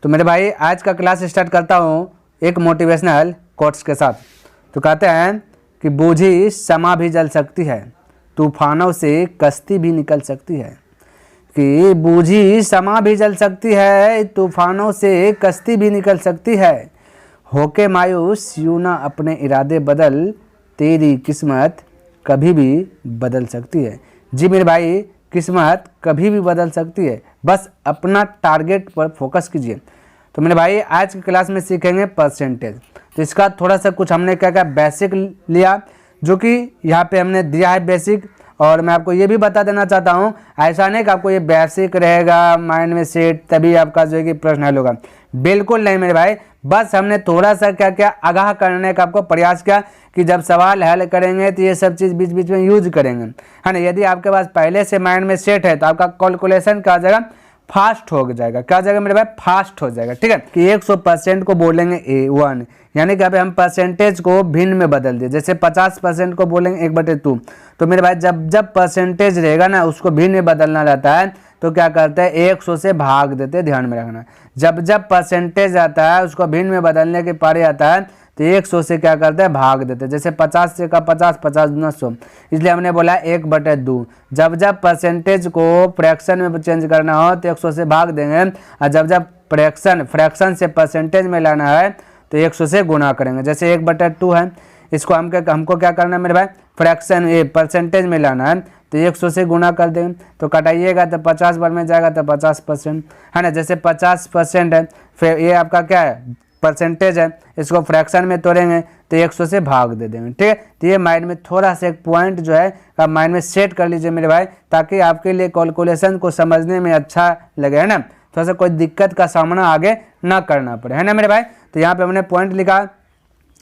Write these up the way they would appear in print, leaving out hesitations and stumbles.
तो मेरे भाई आज का क्लास स्टार्ट करता हूँ एक मोटिवेशनल कोट्स के साथ। तो कहते हैं कि बूझी समा भी जल सकती है, तूफानों से कश्ती भी निकल सकती है। कि बूझी समा भी जल सकती है, तूफानों से कश्ती भी निकल सकती है। होके मायूस यूं ना अपने इरादे बदल, तेरी किस्मत कभी भी बदल सकती है। जी मेरे भाई, किस्मत कभी भी बदल सकती है, बस अपना टारगेट पर फोकस कीजिए। तो मेरे भाई आज की क्लास में सीखेंगे परसेंटेज। तो इसका थोड़ा सा कुछ हमने क्या क्या बेसिक लिया, जो कि यहाँ पे हमने दिया है बेसिक। और मैं आपको ये भी बता देना चाहता हूँ, ऐसा नहीं कि आपको ये बेसिक रहेगा माइंड में सेट तभी आपका जो है कि प्रश्न हल होगा, बिल्कुल नहीं मेरे भाई। बस हमने थोड़ा सा क्या क्या आगाह करने का आपको प्रयास किया कि जब सवाल हल करेंगे तो ये सब चीज़ बीच बीच में यूज करेंगे, है ना। यदि आपके पास पहले से माइंड में सेट है तो आपका कैलकुलेशन क्या हो जाएगा, फास्ट हो जाएगा। क्या हो जाएगा मेरे भाई, फास्ट हो जाएगा। ठीक है कि 100% को बोलेंगे A1, यानी कि अभी हम परसेंटेज को भिन्न में बदल दिए। जैसे 50% को बोलेंगे 1/2। तो मेरे भाई जब जब परसेंटेज रहेगा ना उसको भिन्न में बदलना रहता है तो क्या करते हैं, 100 से भाग देते हैं, ध्यान में रखना। जब जब परसेंटेज आता है उसको भिन्न में बदलने के पारे आता है तो 100 से क्या करते हैं, भाग देते हैं। जैसे 50 से का 50, 50 दूना 100, इसलिए हमने बोला 1/2। जब जब परसेंटेज को फ्रैक्शन में चेंज करना हो तो 100 से भाग देंगे, और जब जब फ्रैक्शन से परसेंटेज में लाना है तो 100 से गुना करेंगे। जैसे 1/2 है, इसको हमको क्या करना है मेरे भाई, फ्रैक्शन परसेंटेज में लाना है तो 100 से गुना कर देंगे। तो कटाइएगा तो 50 बार में जाएगा तो 50%, है ना। जैसे 50% है, फिर ये आपका क्या है, परसेंटेज है, इसको फ्रैक्शन में तोड़ेंगे तो 100 से भाग दे देंगे। ठीक है, तो ये माइंड में थोड़ा सा एक पॉइंट जो है आप माइंड में सेट कर लीजिए मेरे भाई, ताकि आपके लिए कैलकुलेशन को समझने में अच्छा लगे, है ना। थोड़ा सा कोई दिक्कत का सामना आगे ना करना पड़े, है ना मेरे भाई। तो यहाँ पे हमने पॉइंट लिखा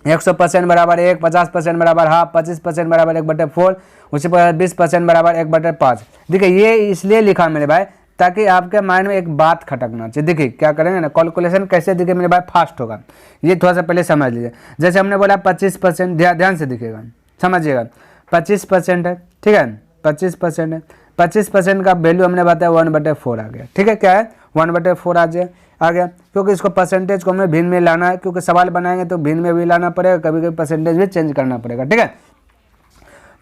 100% बराबर 1, 50% बराबर हाफ, 25% बराबर 1/4, उसी पर 20% बराबर 1/5। देखिए ये इसलिए लिखा मेरे भाई ताकि आपके माइंड में एक बात खटकना चाहिए। देखिए क्या करेंगे ना, कैलकुलेशन कैसे दिखे मेरे भाई, फास्ट होगा। ये थोड़ा सा पहले समझ लीजिए। जैसे हमने बोला 25%, ध्यान से दिखेगा, समझिएगा। 25% है, ठीक है, 25% है। 25% का वैल्यू हमने बताया 1/4 आ गया। ठीक है, क्या है, 1/4 आ गया, क्योंकि इसको परसेंटेज को हमें भिन्न में लाना है, क्योंकि सवाल बनाएंगे तो भिन्न में भी लाना पड़ेगा, कभी कभी परसेंटेज भी चेंज करना पड़ेगा। ठीक है,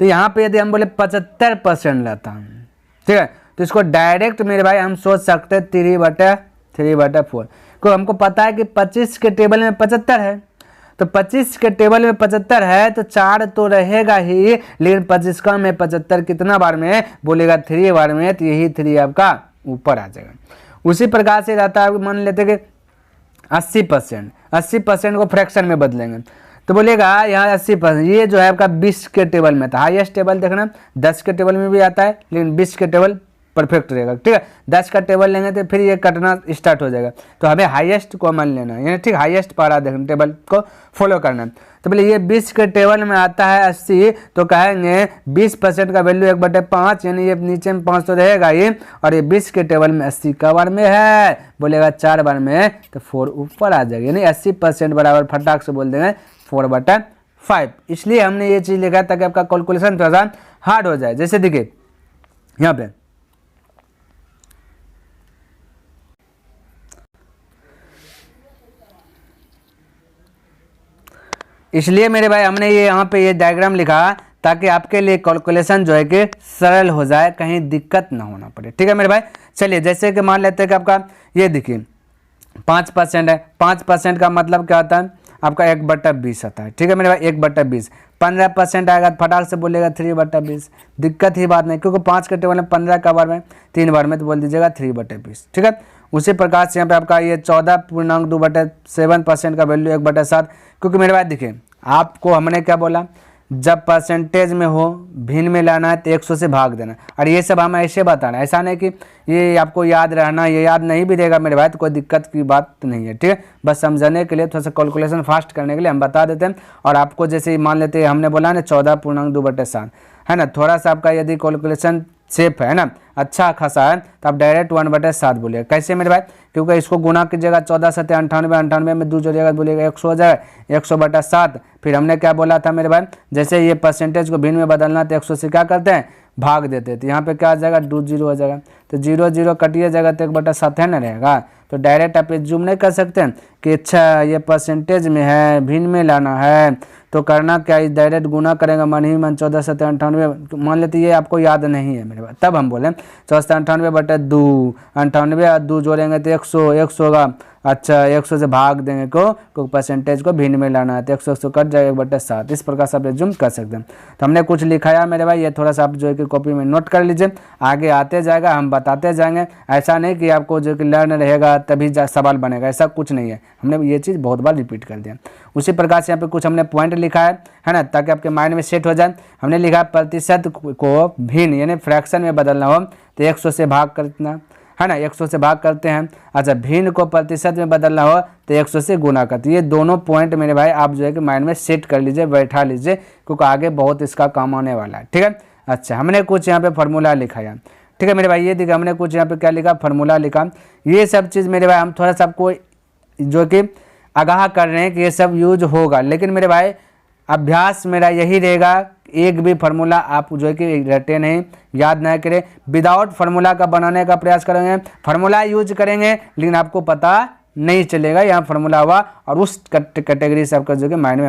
तो यहाँ पे यदि हम बोले 75% लाता हूँ, ठीक है, तो इसको डायरेक्ट मेरे भाई हम सोच सकते हैं 3/4, क्योंकि हमको पता है कि 25 के टेबल में 75 है, तो 25 के टेबल में 75 है तो 4 तो रहेगा ही, लेकिन 25 का में 75 कितना बार में बोलेगा, 3 बार में, तो यही 3 आपका ऊपर आ जाएगा। उसी प्रकार से रहता है, मान लेते कि 80% को फ्रैक्शन में बदलेंगे तो बोलेगा यहाँ 80%, ये जो है आपका 20 के टेबल में था। हाईएस्ट टेबल देखना 10 के टेबल में भी आता है, लेकिन 20 के टेबल परफेक्ट रहेगा। ठीक है, 10 का टेबल लेंगे तो फिर ये कटना स्टार्ट हो जाएगा, तो हमें हाईएस्ट को मान लेना है, यानी ठीक हाईएस्ट पारा देखना, टेबल को फॉलो करना है। तो बोले ये 20 के टेबल में आता है 80, तो कहेंगे 20% का वैल्यू 1/5, यानी ये नीचे में 5 तो रहेगा ही, और ये 20 के टेबल में 80 का बार में है, बोलेगा 4 बार में, तो 4 ऊपर आ जाएगा, यानी 80% बराबर फटाक से बोल देंगे 4/5। इसलिए हमने ये चीज़ लिखा ताकि आपका कैलकुलेशन थोड़ा सा हार्ड हो जाए। जैसे देखिए यहाँ पे इसलिए मेरे भाई हमने ये यहाँ पे ये डायग्राम लिखा ताकि आपके लिए कैलकुलेशन जो है कि सरल हो जाए, कहीं दिक्कत ना होना पड़े। ठीक है मेरे भाई, चलिए जैसे कि मान लेते हैं कि आपका ये देखिए 5% है, 5% का मतलब क्या होता है, आपका 1/20 आता है। ठीक है मेरे भाई, 1/20। 15% आएगा तो फटाक से बोलेगा 3/20, दिक्कत ही बात नहीं, क्योंकि 5 के टेबल में 15 का बार में 3 बार में, तो बोल दीजिएगा 3/20। ठीक है, उसी प्रकार से यहाँ पे आपका ये 14.2/7% का वैल्यू 1/7, क्योंकि मेरे भाई देखिए आपको हमने क्या बोला, जब परसेंटेज में हो भिन्न में लाना है तो 100 से भाग देना। और ये सब हम ऐसे बताना, ऐसा नहीं कि ये आपको याद रहना, ये याद नहीं भी रहेगा मेरे भाई तो कोई दिक्कत की बात नहीं है। ठीक है, बस समझने के लिए, थोड़ा सा कैलकुलेशन फास्ट करने के लिए हम बता देते हैं। और आपको जैसे मान लेते हैं हमने बोला ना 14.2/7, है ना, थोड़ा सा आपका यदि कैलकुलेशन सेफ है ना, अच्छा खासा है, तो आप डायरेक्ट 1/7 बोलिएगा। कैसे मेरे भाई, क्योंकि इसको गुना कीजिएगा 14 से 98, 98 में 2 जोड़िएगा बोलिएगा 100 हो जाएगा, 100/7। फिर हमने क्या बोला था मेरे भाई, जैसे ये परसेंटेज को भिन्न में बदलना तो 100 से क्या करते हैं, भाग देते हैं, तो यहाँ पे क्या आ जाएगा, 2 0 हो जाएगा, तो 0 0 कटिए जाएगा तो 1/7 है ना रहेगा, तो डायरेक्ट आप जूम नहीं कर सकते हैं कि अच्छा ये परसेंटेज में है, भिन्न में लाना है, तो करना क्या, इस डायरेक्ट गुना करेंगे मन ही मन 14×7 = 98। मान लेते ये आपको याद नहीं है मेरे पास, तब हम बोले 14×98/2, 98 और 2 जोड़ेंगे तो 100, 100 होगा। अच्छा 100 से भाग देंगे को परसेंटेज को भिन्न में लाना है, तो 100 कट जाएगा 1/7। इस प्रकार से आप जूम कर सकते हैं। तो हमने कुछ लिखाया मेरे भाई, ये थोड़ा सा आप जो है कि कॉपी में नोट कर लीजिए, आगे आते जाएगा हम बताते जाएंगे। ऐसा नहीं कि आपको जो कि लर्न रहेगा तभी सवाल बनेगा, ऐसा कुछ नहीं है। हमने ये चीज़ बहुत बार रिपीट कर दिया। उसी प्रकार से यहाँ पे कुछ हमने पॉइंट लिखा है ना, ताकि आपके माइंड में सेट हो जाए। हमने लिखा प्रतिशत को भिन्न यानी फ्रैक्शन में बदलना हो तो 100 से भाग करना है ना, 100 से भाग करते हैं। अच्छा भिन्न को प्रतिशत में बदलना हो तो 100 से गुना करते। ये दोनों पॉइंट मेरे भाई आप जो है कि माइंड में सेट कर लीजिए, बैठा लीजिए, क्योंकि आगे बहुत इसका काम आने वाला है। ठीक है। अच्छा हमने कुछ यहाँ पे फार्मूला लिखा है। ठीक है मेरे भाई, ये देखिए हमने कुछ यहाँ पे क्या लिखा, फार्मूला लिखा। ये सब चीज़ मेरे भाई हम थोड़ा सा आपको जो कि आगाह कर रहे हैं कि ये सब यूज होगा, लेकिन मेरे भाई अभ्यास मेरा यही रहेगा, एक भी फार्मूला आप जो है कि रटे नहीं, याद ना करें, विदाउट फार्मूला का बनाने का प्रयास करेंगे। फार्मूला यूज करेंगे लेकिन आपको पता नहीं चलेगा यहाँ फार्मूला हुआ, और उस कैटेगरी से आपका जो कि माइंड में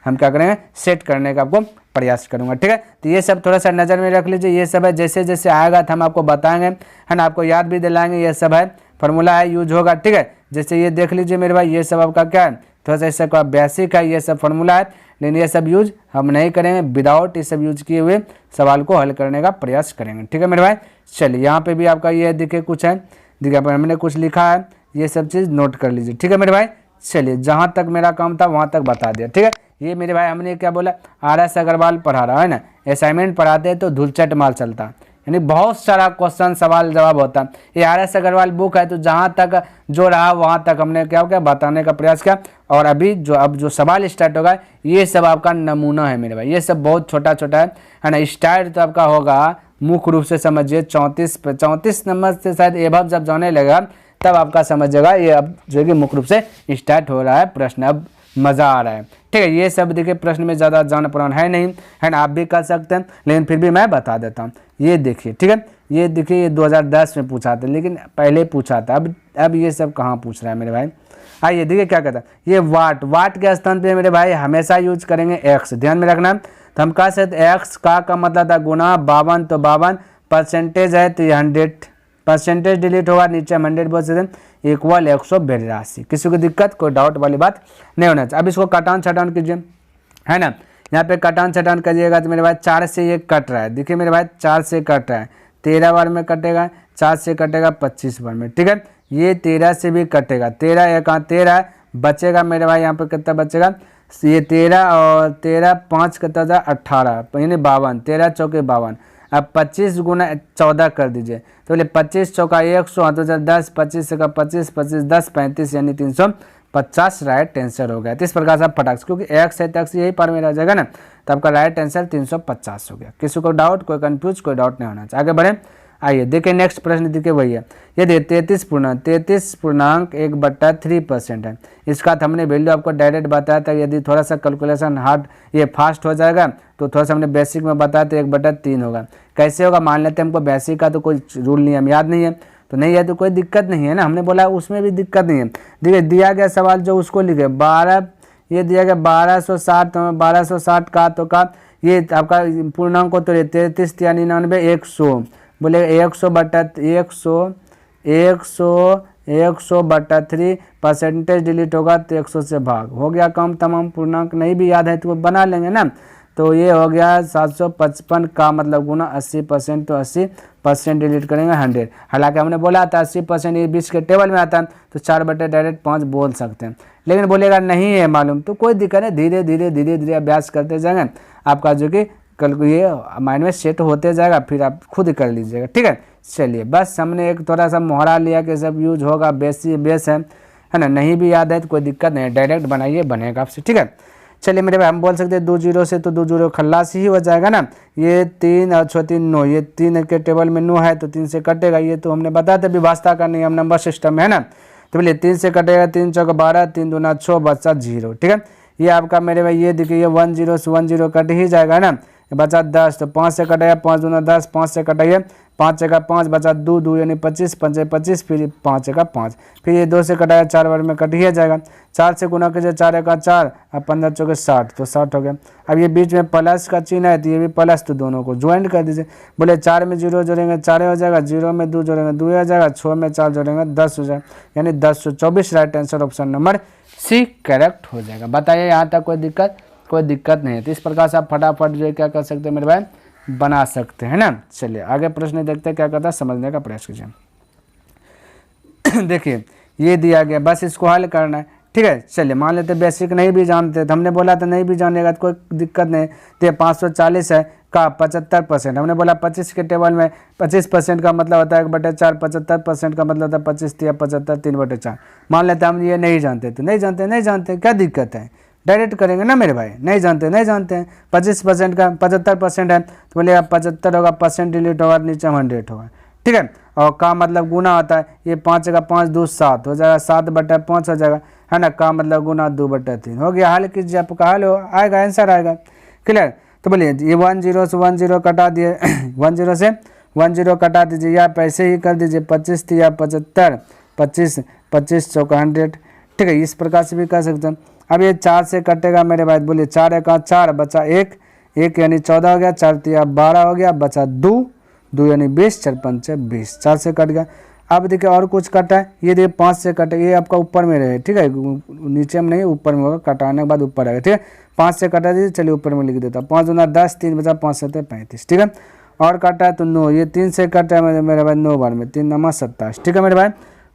हम क्या करेंगे, सेट करने का आपको प्रयास करूंगा। ठीक है। तो ये सब थोड़ा सा नज़र में रख लीजिए। ये सब है, जैसे जैसे आएगा तो हम आपको बताएंगे, है ना, आपको याद भी दिलाएंगे। ये सब है फार्मूला है, यूज होगा। ठीक है। जैसे ये देख लीजिए मेरे भाई, ये सब आपका क्या है, थोड़ा सा इसका का बेसिक है, ये सब फार्मूला है, लेकिन ये सब यूज हम नहीं करेंगे। विदाउट ये सब यूज किए हुए सवाल को हल करने का प्रयास करेंगे। ठीक है मेरे भाई। चलिए यहाँ पे भी आपका ये दिखे कुछ है, देखिए हमने कुछ लिखा है, ये सब चीज़ नोट कर लीजिए। ठीक है मेरे भाई। चलिए जहाँ तक मेरा काम था वहाँ तक बता दिया। ठीक है। ये मेरे भाई हमने क्या बोला, RS अग्रवाल पढ़ा रहा है ना, असाइनमेंट पढ़ाते हैं तो धुलचट माल चलता, यानी बहुत सारा क्वेश्चन सवाल जवाब होता है। ये RS अग्रवाल बुक है, तो जहाँ तक जो रहा वहाँ तक हमने क्या बताने का प्रयास किया। और अभी अब जो सवाल स्टार्ट होगा ये सब आपका नमूना है मेरे भाई, ये सब बहुत छोटा छोटा है ना। स्टार्ट तो आपका होगा मुख्य रूप से समझिए 34 नंबर से शायद एभव जब जाने लगेगा तब आपका समझिएगा ये अब जो है कि मुख्य रूप से स्टार्ट हो रहा है प्रश्न, अब मज़ा आ रहा है। ठीक है। ये सब देखिए प्रश्न में ज़्यादा जान पड़ान है नहीं, है ना, आप भी कर सकते हैं, लेकिन फिर भी मैं बता देता हूँ। ये देखिए, ठीक है, ये देखिए, ये 2010 में पूछा था, लेकिन पहले पूछा था, अब ये सब कहाँ पूछ रहा है मेरे भाई। आइए देखिए क्या कहता है, ये वाट के स्थान पे मेरे भाई हमेशा यूज करेंगे एक्स, ध्यान में रखना। तो हम कह सकते एक्स का मतलब था गुना 52, तो 52 परसेंटेज है तो ये 100 परसेंटेज डिलीट होगा, नीचे हम 100 बोल सकते इक्वल 182। किसी को दिक्कत, कोई डाउट वाली बात नहीं होना चाहिए। अब इसको कटान छटान कीजिए, है ना, यहाँ पे कटान छटान करिएगा तो मेरे भाई 4 से ये कट रहा है, देखिए मेरे भाई 4 से कट रहा है, 13 बार में कटेगा, 4 से कटेगा 25 बार में। ठीक है। ये 13 से भी कटेगा, 13 एक 13 बचेगा मेरे भाई, यहाँ पे कितना बचेगा, ये 13 और 13 5 कितना था 18, यानी 52, 13 चौके 52। अब 25 गुना 14 कर दीजिए, तो बोले 25 चौका 100, तो 10 25 से का 25 25 10 35 यानी 350 राइट आंसर हो गया। तो इस प्रकार से आप फटाक, क्योंकि एक्स है तक यही पर में रह जाएगा ना, तो आपका राइट आंसर 350 हो गया। किसी को डाउट, कोई कंफ्यूज, कोई डाउट नहीं होना चाहिए। आगे बढ़े, आइए देखिए नेक्स्ट प्रश्न देखिए वही है, ये 33.1/3% है। इसका तो हमने वैल्यू आपको डायरेक्ट बताया था, यदि थोड़ा सा कैलकुलेशन हार्ड ये फास्ट हो जाएगा तो थोड़ा सा हमने बेसिक में बताया था 1/3 होगा। कैसे होगा मान लेते हैं, हमको बेसिक का तो कोई रूल नहीं है, याद नहीं है, तो नहीं है तो कोई दिक्कत नहीं है ना, हमने बोला उसमें भी दिक्कत नहीं है। देखिए दिया गया सवाल जो उसको लिखे 12, ये दिया गया 1260, तो 1260 का तो का ये आपका पूर्णांक को तो 33 या 99 100, बोले 100/3 परसेंटेज डिलीट होगा तो 100 से भाग हो गया काम तमाम। पूर्णांक नहीं भी याद है तो बना लेंगे ना, तो ये हो गया 755 का मतलब गुना 80%, तो 80% डिलीट करेंगे 100। हालांकि हमने बोला था 80% ये 20 के टेबल में आता है, तो 4/5 बोल सकते हैं, लेकिन बोलेगा नहीं है मालूम तो कोई दिक्कत नहीं, धीरे धीरे अभ्यास करते जाएंगे, आपका जो कि कल को ये माइंड में सेट होते जाएगा, फिर आप खुद कर लीजिएगा। ठीक है। चलिए बस हमने एक थोड़ा सा मोहरा लिया कि सब यूज होगा, बेस है ना, नहीं भी याद है तो कोई दिक्कत नहीं, डायरेक्ट बनाइए बनेगा आपसे। ठीक है। चलिए मेरे भाई हम बोल सकते हैं 2 0 से तो 2 0 खल्लास ही हो जाएगा ना, ये 3 और 6 3 9, ये 3 के टेबल में 9 है तो 3 से कटेगा, ये तो हमने बताया था विभाजता का नियम नंबर सिस्टम है ना, तो बोलिए 3 से कटेगा, 3 चौका 12, 3 दूना 6 बचा 0। ठीक है। ये आपका मेरे भाई ये देखिए ये 1 0 से 1 0 कट ही जाएगा ना, बचा 10, तो 5 से कटाइए, 5 दूना 10, 5 से कटाइए, 5 जगह 5 बचा 2, 2 यानी 25, 5 25, फिर 5 जगह 5, फिर ये 2 से कटाया 4 बार में कट ही जाएगा। 4 से गुना कीजिए, 4 का 4, अब 15 चौके 60, तो 60 हो गया। अब ये बीच में प्लस का चिन्ह है तो ये भी प्लस, तो दोनों को ज्वाइंट कर दीजिए। बोले 4 में 0 जोड़ेंगे 4 हो जाएगा, 0 में 2 जोड़ेंगे 2 हो जाएगा, 6 में 4 जोड़ेंगे 10 हो जाएगा, यानी 1024 right answer option number C correct हो जाएगा। बताइए यहाँ तक कोई दिक्कत? कोई दिक्कत नहीं है। तो इस प्रकार से आप फटाफट जो है क्या कर सकते हैं मेरे भाई, बना सकते हैं ना। चलिए आगे प्रश्न देखते हैं क्या करता है, समझने का प्रयास कीजिए। देखिए ये दिया गया, बस इसको हल करना है, ठीक है। चलिए मान लेते बेसिक नहीं भी जानते, तो हमने बोला था नहीं भी जानेगा तो कोई दिक्कत नहीं। तो ये 540 है का 75%, हमने बोला 25 के टेबल में 25% का मतलब होता है 1/4, 75% का मतलब होता है 25 या 75, 3/4। मान लेते हम ये नहीं जानते, तो नहीं जानते क्या दिक्कत है, डायरेक्ट करेंगे ना मेरे भाई। नहीं जानते हैं। 25% का 75% है, तो बोले आप 75 होगा, परसेंट डिलीट होगा, नीचे 100 होगा, ठीक है। और का मतलब गुना होता है, ये 5 का 5 2 7 हो जाएगा, 7/5 हो जाएगा, है ना। का मतलब गुना 2/3 हो गया। हल कीजिए, आपका हल हो आएगा, आंसर आएगा, क्लियर। तो बोलिए ये 10 से 10 कटा दिए 10 से 10 कटा दीजिए, या पैसे ही कर दीजिए, 25 या 75, 25 चौका 100, ठीक है। इस प्रकार से भी कर सकते हैं। अब ये 4 से कटेगा मेरे भाई, बोलिए 4 का 4 बचा 1 यानी 14 हो गया, 4 या 12 हो गया, बचा 2 यानी 20, 4 5 20, 4 से कट गया। अब देखिए और कुछ कटा है, ये देखिए 5 से कटे, ये आपका ऊपर में रहे, ठीक है, नीचे में नहीं ऊपर में होगा, कटाने के बाद ऊपर आएगा, ठीक है। 5 से कटा दीजिए, चलिए ऊपर में लिख देता हूँ, 5 दूना 10, 3 बचा 5 7 35, ठीक है। और काटा है तो 9, ये 3 से कटा है मेरे भाई 9 बार में, 3 9 27, ठीक है मेरे भाई।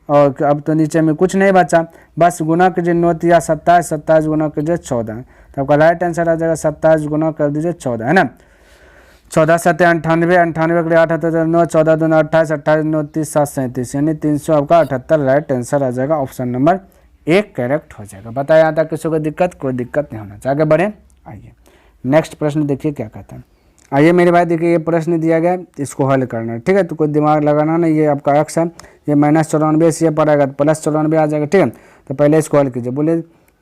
और अब तो नीचे में कुछ नहीं बचा, बस गुना कीजिए 9 या 27, 27 गुना कीजिए 14, तो आपका राइट आंसर आ जाएगा 27 गुना कर दीजिए 14, है ना। 14 7 98, 98 के लिए 8 7 9, 14 दूना 28, 28 9 30 7 37, यानी 378 राइट आंसर आ जाएगा, ऑप्शन नंबर 1 करेक्ट हो जाएगा। बताया यहाँ तक किसी को दिक्कत? कोई दिक्कत नहीं होना चाहिए। आगे बढ़े, आइए नेक्स्ट प्रश्न देखिए क्या कहता है। आइए मेरे भाई देखिए ये प्रश्न दिया गया, इसको हल करना है, ठीक है। तो कोई दिमाग लगाना नहीं, ये आपका एक्स है, ये -94 से ये पड़ेगा तो +94 आ जाएगा, ठीक है। तो पहले इसको हल कीजिए।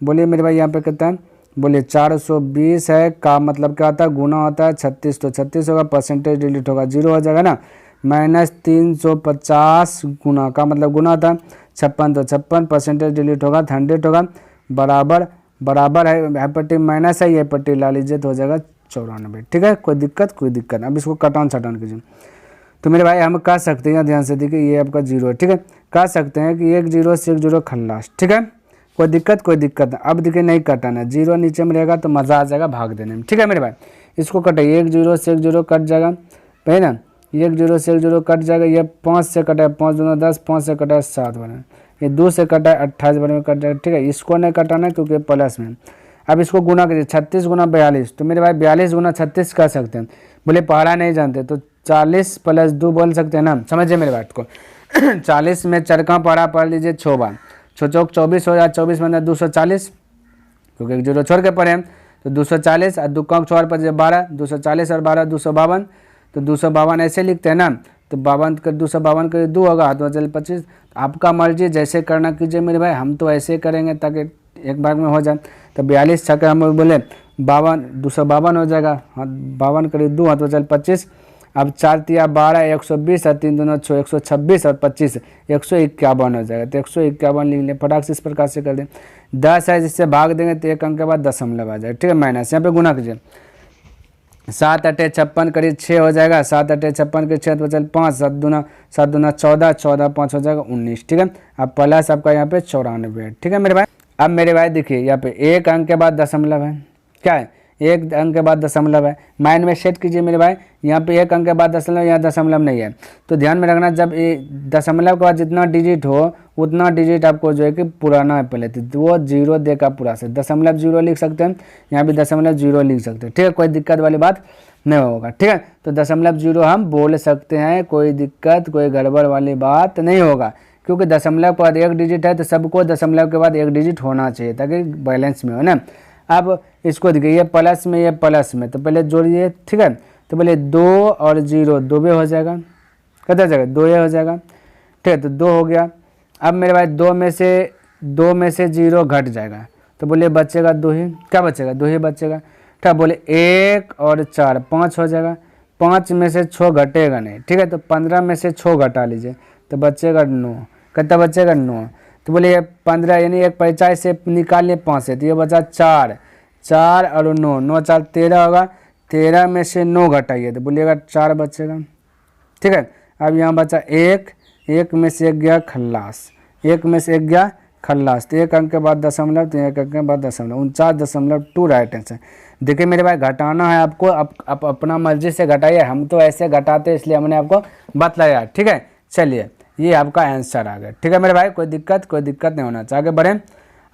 बोलिए मेरे भाई यहाँ पे कहता है, बोलिए 420 है का मतलब क्या होता है, गुना होता है 36, तो 36 होगा, परसेंटेज डिलीट होगा 0 हो जाएगा ना, -350 गुना का मतलब गुना होता है 56, तो 56 परसेंटेज डिलीट होगा 100 होगा, बराबर है, यहाँ पट्टी माइनस है, ये पट्टी ला लीजिए तो हो जाएगा 94, ठीक है। कोई दिक्कत नहीं। अब इसको कटान छटान कीजिए। तो मेरे भाई हम कह सकते हैं, ध्यान से देखिए ये आपका 0 है, ठीक है। कह सकते हैं कि 1 0 से 1 0 खल्लास, ठीक है। कोई दिक्कत नहीं। अब देखिए नहीं कटाना, 0 नीचे में रहेगा तो मज़ा आ जाएगा भाग देने में, ठीक है मेरे भाई। इसको कटाइए, 1 0 से 1 0 कट जाएगा, है ना। 1 0 से 1 0 कट जाएगा, ये 5 से कटा है, 5 दूना 10, 5 से कटा है 7 बना, ये 2 से कटा है 28 बने में कट जाएगा, ठीक है। इसको नहीं कटाना क्योंकि प्लस में। अब इसको गुना कीजिए, 36 गुना 42, तो मेरे भाई 42 गुना 36 कर सकते हैं। बोले पहाड़ा नहीं जानते तो 40 + 2 बोल सकते हैं ना, समझिए मेरे बात को। 40 में चरका पहाड़ा पढ़ लीजिए 6 बार, 6 चौक 24 हो जाए, 24 में 240, क्योंकि 1 0 छोड़ के पढ़े हैं तो 240, और 2 कौक 4 पर 12, 240 और 12 252, तो 252 ऐसे लिखते हैं ना, तो 52 कर 252 कर 2 होगा, तो चल 25। आपका मर्जी जैसे करना कीजिए मेरे भाई, हम तो ऐसे करेंगे ताकि एक भाग में हो जाए। तो 42 छक्का हम बोले 52, 252 हो जाएगा, हाँ 52 करीब 2 तो चल 25। अब 4 तिया 12, 120 और 3 दूना 6, 126 और 25 151 हो जाएगा, तो 151 लिख लें फटाक से, इस प्रकार से कर दें। 10 है जिससे भाग देंगे तो 1 अंक के बाद दशमलव आ जाएगा, ठीक है, माइनस यहाँ पे गुना कीजिए। 7 8 56 करीब 6 हो जाएगा, 7 8 56 के 6 तो चल 5, 7 दूना 14, 14 5 हो जाएगा 19, ठीक है। अब प्लस आपका यहाँ पे 94, ठीक है मेरे भाई। अब मेरे भाई देखिए यहाँ पे 1 अंक के बाद दशमलव है, क्या है 1 अंक के बाद दशमलव है, माइंड में सेट कीजिए मेरे भाई। यहाँ पे 1 अंक के बाद दशमलव, यहाँ दशमलव नहीं है, तो ध्यान में रखना जब ये दशमलव के बाद जितना डिजिट हो उतना डिजिट आपको जो है कि पुराना है पहले, तो वो 0 देगा पूरा से, दशमलव 0 लिख सकते हैं, यहाँ भी दशमलव 0 लिख सकते हैं, ठीक है। कोई दिक्कत वाली बात नहीं होगा, ठीक है। तो दशमलव 0 हम बोल सकते हैं, कोई दिक्कत कोई गड़बड़ वाली बात नहीं होगा, क्योंकि दशमलव के बाद 1 डिजिट है तो सबको दशमलव के बाद 1 डिजिट होना चाहिए ताकि बैलेंस में हो ना। अब इसको देखिए ये प्लस में, ये प्लस में, तो पहले जोड़िए, ठीक है। तो पहले 2 और 0 2 हो जाएगा, कितना हो जाएगा 2 हो जाएगा, ठीक है। तो 2 हो गया। अब मेरे भाई 2 में से 0 घट जाएगा, तो बोलिए बचेगा 2 ही, क्या बचेगा 2 ही बचेगा। ठीक है, बोले 1 और 4 5 हो जाएगा, 5 में से 6 घटेगा नहीं, ठीक है, तो 15 में से 6 घटा लीजिए तो बचेगा 9, कितना बचेगा 9, तो बोले ये 15 यानी एक 50 से निकाल लिए 5 से, तो ये बचा 4, 4 और 9, 9 4 13 होगा, 13 में से 9 घटाइए तो बोलिएगा 4 बचेगा, ठीक है। अब यहाँ बचा 1, 1 में से 1 गया खल्लास, 1 में से 1 गया खल्लास, तो 1 अंक के बाद दशमलव, तो 1 अंक के बाद दशमलव, 49.2 राइट आंसर। देखिए मेरे भाई घटाना है आपको, आप अपना मर्जी से घटाइए, हम तो ऐसे घटाते इसलिए हमने आपको बतलाया, ठीक है। चलिए ये आपका आंसर आ गया, ठीक है मेरे भाई, कोई दिक्कत नहीं होना चाहिए। आगे बढ़ें,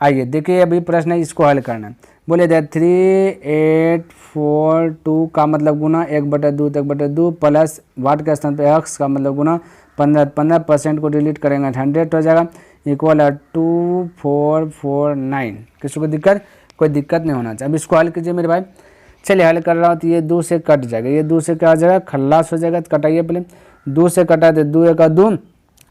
आइए देखिए अभी प्रश्न है, इसको हल करना है। बोले दे 3842 का मतलब गुना 1/2 1/2 प्लस वाट के स्थान पे x का मतलब गुना 15% को डिलीट करेंगे 100 हो जाएगा, इक्वल 2449। किसी को दिक्कत, कोई दिक्कत नहीं होना चाहिए। अब इसको हल कीजिए मेरे भाई, चलिए हल कर रहा हूँ, तो ये 2 से कट जाएगा, ये 2 से क्या हो जाएगा खल्लास हो जाएगा, तो कटाइए पहले, 2 से कटा दे 2 1 2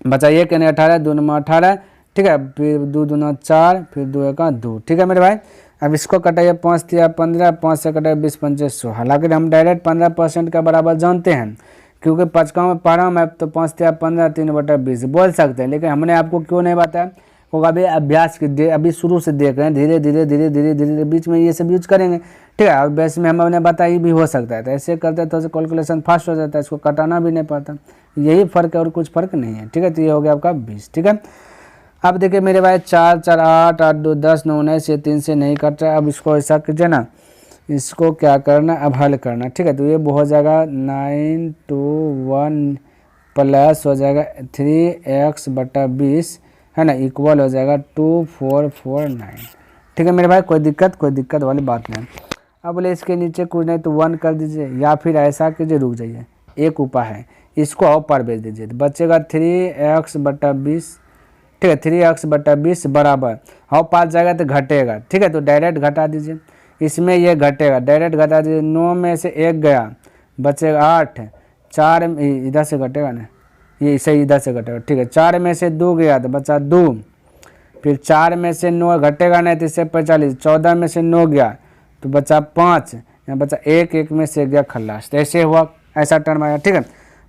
बचा 1 यानी 18, 2 9 18, ठीक है, फिर 2 2 4, फिर 2 1 2, ठीक है मेरे भाई। अब इसको कटाइए 5 3 15, 5 से कटाइए 20 25 100, हालांकि हम डायरेक्ट 15% का बराबर जानते हैं क्योंकि 5 में पढ़ा मैं, तो 5 3 15 3/20 बोल सकते हैं, लेकिन हमने आपको क्यों नहीं बताया, क्योंकि अभी अभ्यास कीजिए, अभी शुरू से देख रहे हैं, धीरे धीरे बीच में ये सब यूज करेंगे, ठीक है। और बेस में हमने बताया भी हो सकता है, तो ऐसे करते तो कैलकुलेशन फास्ट हो जाता है, इसको कटाना भी नहीं पड़ता, यही फ़र्क है और कुछ फ़र्क नहीं है, ठीक है। तो ये हो गया आपका 20, ठीक है। अब देखिए मेरे भाई 4 4 8 8 2 10 9 19, ये 3 से नहीं कट रहा है। अब इसको ऐसा कीजिए ना, इसको क्या करना अब हल करना, ठीक है। तो ये हो जाएगा 921 प्लस हो जाएगा 3x/20 है ना, इक्वल हो जाएगा 2449, ठीक है मेरे भाई, कोई दिक्कत वाली बात नहीं। अब बोले इसके नीचे कुछ नहीं तो 1 कर दीजिए, या फिर ऐसा कीजिए, रुक जाइए, एक उपाय है, इसको और पर भेज दीजिए तो बचेगा 3x/20, ठीक है, 3x/20 बराबर हाउ पास जाएगा तो घटेगा, ठीक है, तो डायरेक्ट घटा दीजिए, इसमें ये घटेगा, डायरेक्ट घटा दीजिए, 9 में से 1 गया बचेगा 8, 4 इधर से घटेगा ना, ये सही इधर से घटेगा, ठीक है, 4 में से 2 गया तो बचा 2, फिर 4 में से 9 घटेगा नहीं तो इससे 45, 14 में से 9 गया तो बचा 5, यहाँ बचा 1, 1 में से गया खल्लास, तो ऐसे हुआ, ऐसा टर्म आया, ठीक है।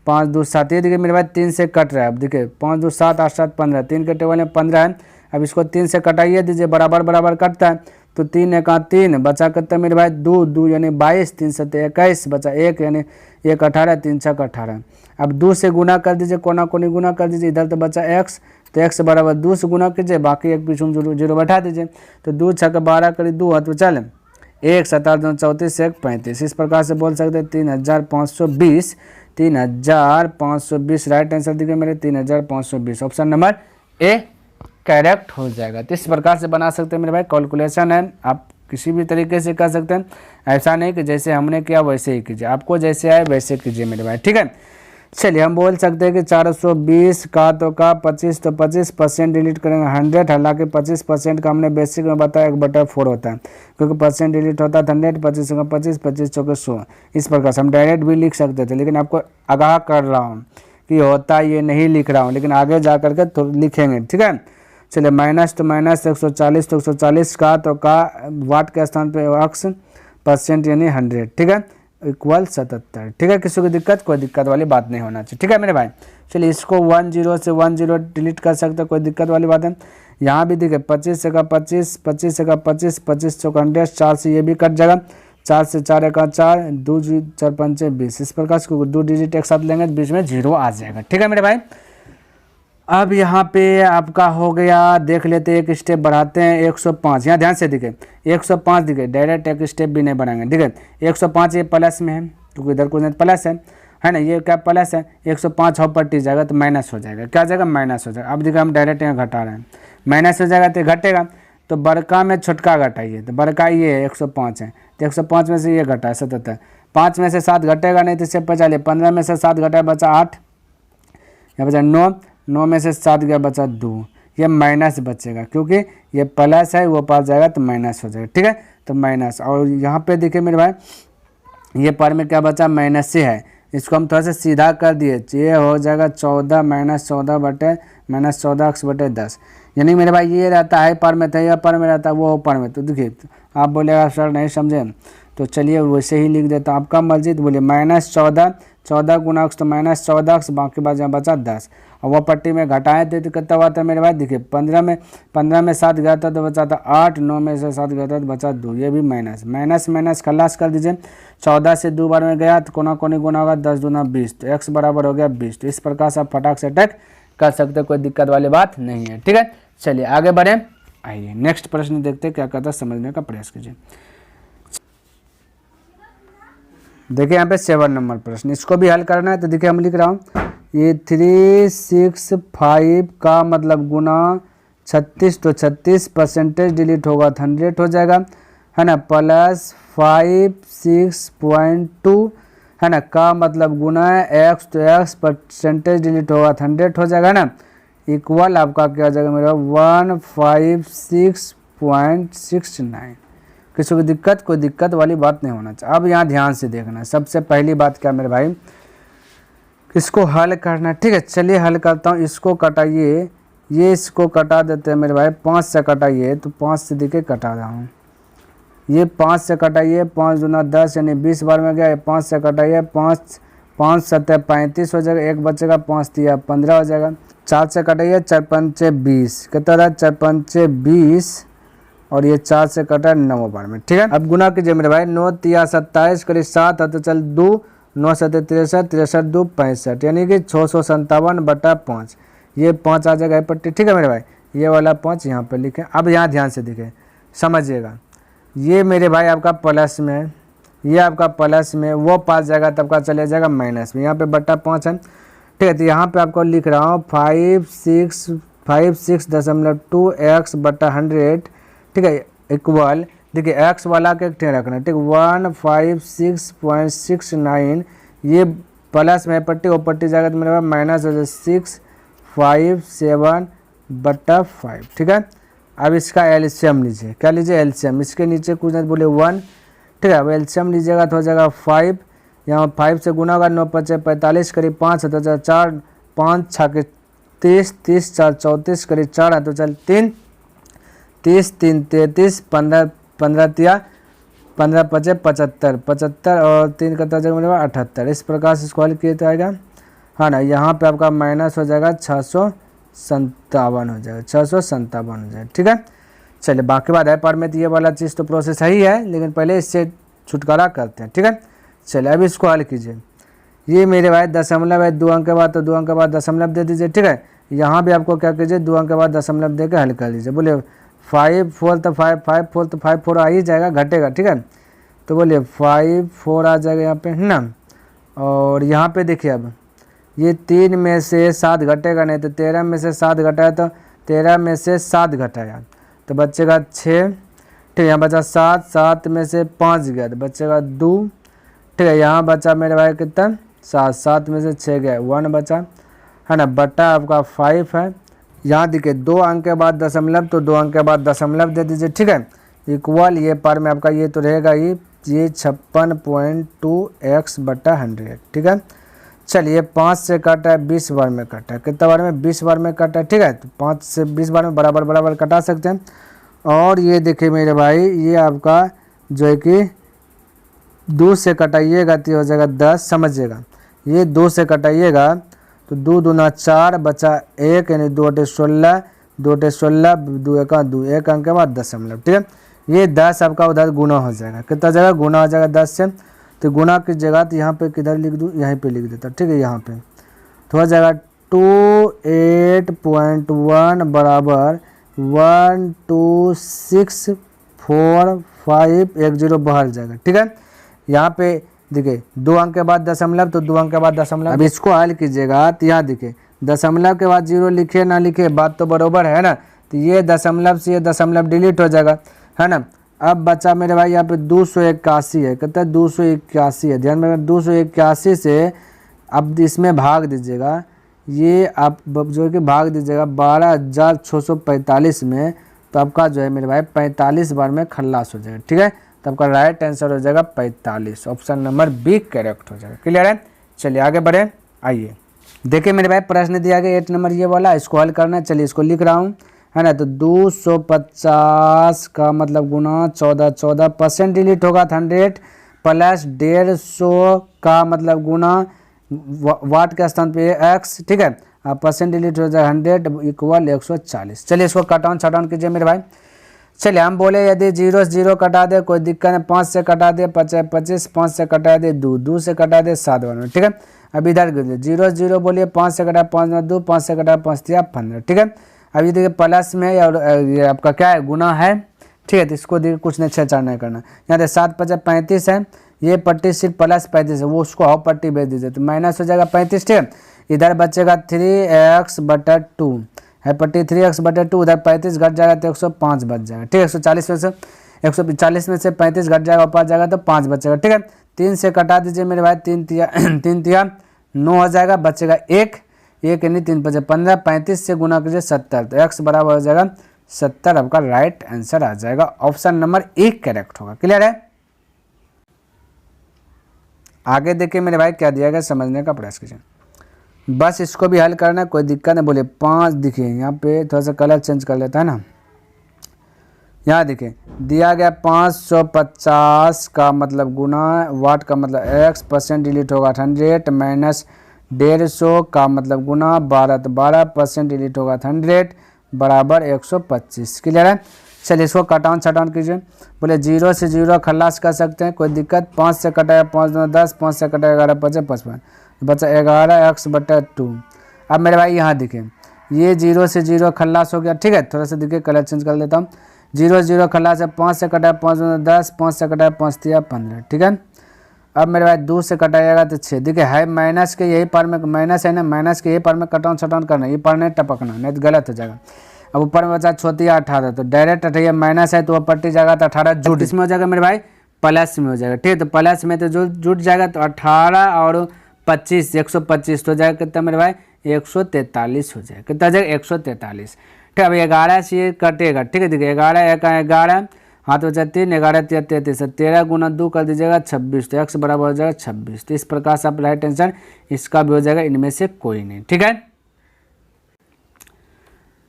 5 2 7, ये देखिए मेरे भाई 3 से कट रहा है, अब देखिए 5 2 7 8 7 15, 3 के टेबल में 15 है, अब इसको 3 से कटाइए दीजिए, बराबर कटता है, तो 3 1 3 बचा कितना मेरे भाई 2 2 यानी 22, 3 7 21 बचा 1 यानी 1 18, 3 6 18। अब 2 से गुना कर दीजिए, कोना कोनी गुना कर दीजिए, इधर तो बचा x, तो x बराबर 2 से गुना कीजिए, बाकी एक पीछे में जीरो बैठा दीजिए, तो 2 6 12 करीब 2 हाथ तो चल 1 7 2 34 1 35, इस प्रकार से बोल सकते हैं 3520, 3520 राइट आंसर देखिए मेरे 3520, ऑप्शन नंबर ए करेक्ट हो जाएगा। तो इस प्रकार से बना सकते हैं मेरे भाई, कैलकुलेशन है, आप किसी भी तरीके से कर सकते हैं, ऐसा नहीं कि जैसे हमने किया वैसे ही कीजिए, आपको जैसे आए वैसे कीजिए मेरे भाई, ठीक है। चलिए हम बोल सकते हैं कि 420 का तो का 25, तो 25% डिलीट करेंगे 100, हालांकि 25% का हमने बेसिक में बताया 1/4 होता है, क्योंकि परसेंट डिलीट होता है 100, 25 का 25, 25 चौके 100, इस प्रकार से हम डायरेक्ट भी लिख सकते थे, लेकिन आपको आगाह कर रहा हूँ कि होता ये नहीं लिख रहा हूँ, लेकिन आगे जा करके तो लिखेंगे, ठीक है। चलिए माइनस तो माइनस 140, तो 140 का तो का वाट के स्थान पे x % यानी 100, ठीक है, इक्वल 77, ठीक है। किसी को दिक्कत, कोई दिक्कत वाली बात नहीं होना चाहिए, ठीक है मेरे भाई। चलिए इसको 10 से 10 डिलीट कर सकते, कोई दिक्कत वाली बात है। यहाँ भी देखिए 25 से का 25, 25 से का 25, 25 चौका 100, 4 से ये भी कट जाएगा, 4 से 4 का 4, 2 4 5 20, इस प्रकार से 2 डिजिट एक साथ लेंगे तो बीच में 0 आ जाएगा, ठीक है मेरे भाई। अब यहाँ पे आपका हो गया, देख लेते एक स्टेप बढ़ाते हैं 105, यहाँ ध्यान से दिखे 105 दिखे, डायरेक्ट एक स्टेप भी नहीं बढ़ाएंगे, ठीक है। 105 ये प्लस में है क्योंकि इधर कुछ प्लस है ना, ये क्या प्लस है, 105 हाउ पट्टी जाएगा तो माइनस हो जाएगा, क्या जाएगा माइनस हो जाएगा। अब देखिए हम डायरेक्ट यहाँ घटा रहे हैं, माइनस हो जाएगा तो घटेगा, तो बड़का में छोटका घटाइए, तो बड़का ये 105 है, तो 105 में से ये घटा है 77, 5 में से 7 घटेगा नहीं तो इससे 50, 15 में से 7 घटा बचा 8, यहाँ बचा 9, 9 में से 7 गया बचा 2, ये माइनस बचेगा क्योंकि ये प्लस है, वो पास जाएगा तो माइनस हो जाएगा, ठीक है। तो माइनस, और यहाँ पे देखिए मेरे भाई ये पर में क्या बचा माइनस से है, इसको हम थोड़ा सा सीधा कर दिए, ये हो जाएगा 14 -14/-10, यानी मेरे भाई ये रहता है पर में था, यह पर में रहता है वो पर में, तो देखिए आप बोलेगा सर नहीं समझे, तो चलिए वैसे ही लिख देता हूँ, आपका मर्जी। तो बोलिए -14, 14 गुना x तो -14x, बाकी बात यहाँ बचा 10। और वह पट्टी में घटाएं थे तो कितना हुआ था मेरे भाई, देखिए 15 में 7 गया था तो बचा था 8, 9 में से 7 गया था तो बचा 2, ये भी माइनस खलास कर दीजिए। 14 से 2 बार में गया तो कोना कोनी गुना होगा, 10 दूना 20, तो x बराबर हो गया 20। तो इस प्रकार से आप फटाक से अटैक कर सकते हो, कोई दिक्कत वाली बात नहीं है, ठीक है। चलिए आगे बढ़े, आइए नेक्स्ट प्रश्न देखते हैं क्या कहता है, समझने का प्रयास कीजिए। देखिए यहाँ पे 7 नंबर प्रश्न, इसको भी हल करना है। तो देखिए हम लिख रहा हूँ, ये 365 का मतलब गुना 36, तो 36% डिलीट होगा तो 100 हो जाएगा, है ना, प्लस 56.2, है ना, का मतलब गुना है x, तो x परसेंटेज डिलीट होगा तो 100 हो जाएगा ना, इक्वल आपका क्या हो जाएगा मेरा 156.69। किसी को दिक्कत, कोई दिक्कत वाली बात नहीं होना चाहिए। अब यहाँ ध्यान से देखना, सबसे पहली बात क्या मेरे भाई, इसको हल करना, ठीक है। चलिए हल करता हूँ, इसको कटाइए, ये इसको कटा देते हैं मेरे भाई, 5 से कटाइए, तो 5 से देखिए कटा रहा हूँ, ये 5 से कटाइए, 5 दूना 10 यानी 20 बार में गया, 5 से कटाइए, 5 7 35 हो जाएगा, एक बचेगा, 5 3 15 हो जाएगा। 4 से कटाइए, 4 5 20, कितना रहा 4 5 20, और ये 4 से कटा 9 बार में, ठीक है। अब गुना कीजिए मेरे भाई, 9 3 27 करीब 7 है तो चल 2, 9 7 63, 63 2 65, यानी कि 657/5, ये 5 आ जाएगा पट्टी, ठीक है मेरे भाई। ये वाला 5 यहाँ पे लिखें। अब यहाँ ध्यान से देखें, समझिएगा, ये मेरे भाई आपका प्लस में है, ये आपका प्लस में, वो 5 जाएगा तब का चले जाएगा माइनस में, यहाँ पे बटा 5 है, ठीक है। तो यहाँ पे आपको लिख रहा हूँ 56.2x/100, ठीक है, इक्वल, देखिए x वाला के टेन रखना, ठीक, 156.69, ये प्लस में पट्टी, वो पट्टी जाएगा तो मेरे पास माइनस हो जाए 657/5, ठीक है। अब इसका एलसीएम लीजिए, क्या लीजिए एलसीएम, इसके नीचे कुछ नहीं बोले 1, ठीक है। अब एलसीएम लीजिएगा तो हो जाएगा 5, यहाँ 5 से गुना होगा, 9 5 45 करीब 5 है तो चल 4, 5 6 के 30, 30 4 34 करीब 4 है तो चल 3, 30 3 33, 15 15 तिया 15 5 75, 75 और 3 का जाएगा मेरे पास 78। इस प्रकार से इसको हल किए तो आएगा, हाँ ना, यहाँ पे आपका माइनस हो जाएगा 657 हो जाएगा, 657 हो जाएगा, ठीक है। चलिए बाकी बात है पर में, तो ये वाला चीज़ तो प्रोसेस सही है, लेकिन पहले इससे छुटकारा करते हैं, ठीक है। चलिए अब इसको हल कीजिए, ये मेरे भाई दशमलव है, 2 अंक के बाद, तो 2 अंक के बाद दशमलव दे दीजिए, ठीक है। यहाँ भी आपको क्या कीजिए, 2 अंक के बाद दशमलव दे के हल कर लीजिए। बोलिए 5 4 तो 5 5 4 तो 5 4 आ ही जाएगा, घटेगा, ठीक है। तो बोलिए 5 4 आ जाएगा यहाँ पे, है ना। और यहाँ पे देखिए, अब ये 3 में से 7 घटेगा नहीं, तो 13 में से 7 घटाया तो 13 में से 7 घटाया तो बचेगा 6, ठीक है। यहाँ बचा 7, 7 में से 5 गया तो बचेगा 2, ठीक है। यहाँ बचा मेरे भाई कितना 7, 7 में से 6 गया 1 बचा, है ना, बटा आपका 5 है। यहाँ देखिए 2 अंक के बाद दशमलव, तो 2 अंक के बाद दशमलव दे दीजिए, ठीक है, इक्वल, ये पर में आपका ये तो रहेगा ही, ये 56.2x/100, ठीक है। चलिए 5 से काटा है, 20 बार में काटा है, कितना बार में 20 बार में काटा है, ठीक है। तो 5 से 20 बार में बराबर बराबर कटा सकते हैं। और ये देखिए मेरे भाई, ये आपका जो है कि 2 से कटाइएगा तो हो जाएगा 10, समझिएगा, ये 2 से कटाइएगा तो 2 दूना 4 बचा 1, यानी 2 8 16, 2 8 16, 2 1 2, 1 अंक के बाद दशमलव, ठीक है। ये 10 आपका उधर गुना हो जाएगा, कितना जगह गुना हो जाएगा 10 से, तो गुना की जगह तो यहाँ पे किधर लिख दूँ, यहीं पे लिख देता, ठीक है। यहाँ पे तो हो जाएगा 28.1 बराबर 1264510 बाहर जाएगा, ठीक है। यहाँ पे देखिए 2 अंक के बाद दशमलव, तो 2 अंक के बाद दशमलव। अब इसको हल कीजिएगा तो यहाँ देखिए दशमलव के बाद 0 लिखे ना लिखे बात तो बराबर है ना, तो ये दशमलव से ये दशमलव डिलीट हो जाएगा, है ना। अब बचा मेरे भाई यहाँ पे 281 है, कितना 281 है, ध्यान में 281 से अब इसमें भाग दीजिएगा, ये आप जो है कि भाग दीजिएगा 12,645 में, तो आपका जो है मेरे भाई 45 बार में खल्लास हो जाएगा, ठीक है। तो आपका राइट आंसर हो जाएगा 45, ऑप्शन नंबर बी करेक्ट हो जाएगा, क्लियर है। चलिए आगे बढ़े, आइए देखिए मेरे भाई प्रश्न दिया गया 8 नंबर ये वाला, इसको हल करना है। चलिए इसको लिख रहा हूँ, है ना। तो 250 का मतलब गुना 14, 14% डिलीट होगा 100 प्लस 150 का मतलब गुना वाट के स्थान पे x, ठीक है। परसेंट डिलीट हो जाए 100 इक्वल 140। चलिए इसको कट ऑन शट ऑन कीजिए मेरे भाई। चलिए हम बोले यदि 0 से 0 कटा दे कोई दिक्कत नहीं, 5 से कटा दे 25, 5 से कटा दे 2, 2 से कटा दे 7 बना, ठीक है। अब इधर 0 से 0 बोलिए 5 से कटा 5 2, 5 से कटा 5 दिया 15, ठीक है। अभी देखिए प्लस में और ये आपका क्या है गुना है, ठीक है। तो इसको देखिए कुछ नहीं छेड़छाड़ नहीं करना। यहाँ पे 7 5 35 है, ये पट्टी सिर्फ प्लस 35 है, वो उसको हाफ पट्टी भेज दीजिए तो माइनस हो जाएगा 35, ठीक है। इधर बचेगा 3x/2 है पट्टी 3x/2, उधर 35 घट जाएगा तो 105 बच जाएगा, ठीक है। 140 में से 140 में से 35 घट जाएगा, ऊपर जाएगा तो 5 बचेगा, ठीक है। 3 से कटा दीजिए मेरे भाई, 3 तिया 9 हो जाएगा, बचेगा 1 यानी 3 5 15, 35 से गुना कीजिए 70 तो x बराबर हो जाएगा 70। आपका राइट आंसर आ जाएगा, ऑप्शन नंबर 1 करेक्ट होगा। क्लियर है। आगे देखिए मेरे भाई क्या दिया गया, समझने का प्रयास कीजिए। बस इसको भी हल करना, कोई दिक्कत नहीं। बोले 5 दिखिए यहाँ पे थोड़ा सा कलर चेंज कर लेता है ना। यहाँ देखिए दिया गया 550 का मतलब गुना वाट का मतलब x, परसेंट डिलीट होगा 100 माइनस 150 का मतलब गुना 12 तो 12% डिलीट होगा 100 बराबर 125। क्लियर है। चलिए इसको कटाउन छटाउन कीजिए। बोले 0 से 0 खल्लास कर सकते हैं, कोई दिक्कत। 5 से कटाया 5 2 10, 5 से कटाया 11 5 55, बचा 11x/2। अब मेरे भाई यहाँ दिखे ये 0 से 0 खल्लास हो गया, ठीक है। थोड़ा सा देखिए कलर चेंज कर लेता हूँ। 0 0 खल्लास है, 5 से कटाया 5 2 10, 5 से कटाया 5 3 15, ठीक है। अब मेरे भाई 2 से कटाएगा तो 6। देखिए है माइनस के यही पार में माइनस है ना, माइनस के यही पार में कटाउन छटाउन करना, ये पार नहीं टपकना, नहीं तो गलत हो जाएगा। अब ऊपर में बचा छोतिया 18 तो डायरेक्ट 18 माइनस है तो वह पट्टी जाएगा तो 18 जुट इसमें हो जाएगा मेरे भाई, प्लस में हो जाएगा, ठीक है। तो प्लस में तो जो जुट जाएगा तो 18 और 25 125 तो जाएगा कितना मेरे भाई 143 हो जाएगा। कितना जाएगा 143, ठीक है। अब 11 से ये कटेगा, ठीक है। देखिए 11 1 11 हाथ बचा 3 11 3 33, 13 गुना 2 कर दीजिएगा 26 तो x बराबर हो जाएगा 26। तो इस प्रकार से आप राइट आंसर इसका भी हो जाएगा, इनमें से कोई नहीं, ठीक है।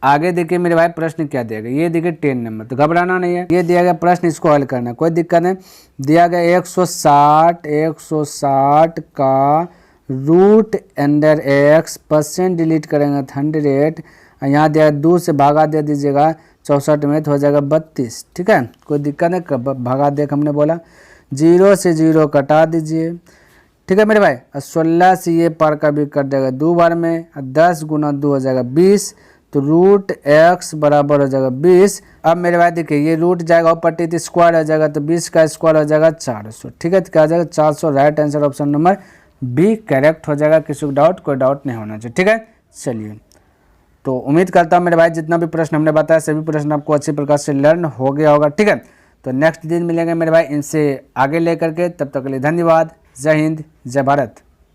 आगे देखिए मेरे भाई प्रश्न क्या दिया गया, ये देखिए 10 नंबर, तो घबराना नहीं है। ये दिया गया प्रश्न, इसको हल करना है, कोई दिक्कत नहीं। दिया गया 160 का root under x, percent delete करेंगे 100, यहाँ दिया 2 से भागा दे दीजिएगा 64 में तो हो जाएगा 32, ठीक है। कोई दिक्कत नहीं, भागा दे हमने बोला। 0 से 0 कटा दीजिए, ठीक है मेरे भाई। 16 से ये पार का भी कट जाएगा 2 बार में, 10 गुना 2 हो जाएगा 20 तो रूट x बराबर हो जाएगा 20। अब मेरे भाई देखिए ये रूट जाएगा और पट्टी थी स्क्वायर हो जाएगा तो 20 का स्क्वायर हो जाएगा 400, ठीक है। तो क्या हो जाएगा 400, right answer option number B correct हो जाएगा। किसी को डाउट, कोई डाउट नहीं होना चाहिए, ठीक है। चलिए तो उम्मीद करता हूँ मेरे भाई जितना भी प्रश्न हमने बताया सभी प्रश्न आपको अच्छी प्रकार से लर्न हो गया होगा, ठीक है। तो नेक्स्ट दिन मिलेंगे मेरे भाई इनसे आगे लेकर के, तब तक के लिए धन्यवाद। जय हिंद, जय भारत।